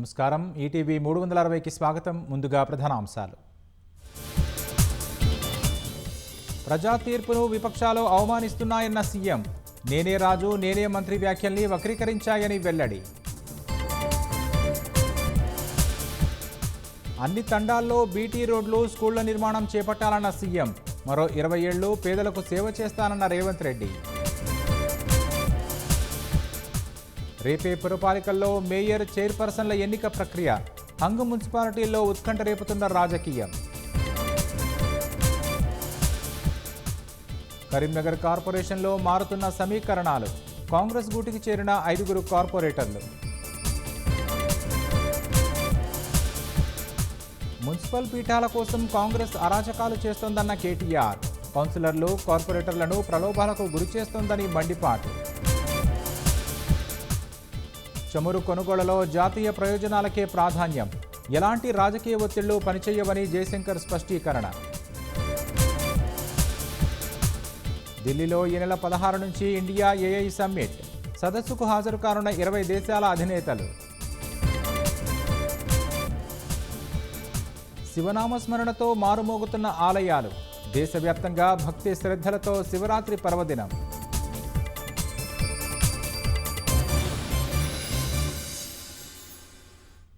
నమస్కారం. ఈటీవీ 360కి స్వాగతం. ముందుగా ప్రధాన అంశాలు. ప్రజా తీర్పును విపక్షాలు అవమానిస్తున్నాయన్న సీఎం. నేనే రాజు నేనే మంత్రి వ్యాఖ్యల్ని వక్రీకరించాయని వెల్లడి. అన్ని తండాల్లో బీటీ రోడ్లు, స్కూళ్ల నిర్మాణం చేపట్టాలన్న సీఎం. మరో 20 ఏళ్లు పేదలకు సేవ చేస్తానన్న రేవంత్ రెడ్డి. రేపే పురపాలికల్లో మేయర్, చైర్పర్సన్ల ఎన్నిక ప్రక్రియ. హంగు మున్సిపాలిటీల్లో ఉత్కంఠ రేపుతున్న రాజకీయం. కరీంనగర్ కార్పొరేషన్లో మారుతున్న సమీకరణాలు. కాంగ్రెస్ గూటికి చేరిన 5 కార్పొరేటర్లు. మున్సిపల్ పీఠాల కోసం కాంగ్రెస్ అరాచకాలు చేస్తోందన్న కేటీఆర్. కౌన్సిలర్లు, కార్పొరేటర్లను ప్రలోభాలకు గురిచేస్తోందని మండిపాటు. చమురు కొనుగోళ్లలో జాతీయ ప్రయోజనాలకే ప్రాధాన్యం. ఎలాంటి రాజకీయ ఒత్తిళ్లు పనిచేయవని జయశంకర్ స్పష్టీకరణ. ఢిల్లీలో ఈ నెల 16 నుంచి ఇండియా ఏఐ సమ్మిట్. సదస్సుకు హాజరు కానున్న 20 దేశాల అధినేతలు. శివనామస్మరణతో మారుమోగుతున్న ఆలయాలు. దేశవ్యాప్తంగా భక్తి శ్రద్ధలతో శివరాత్రి పర్వదినం.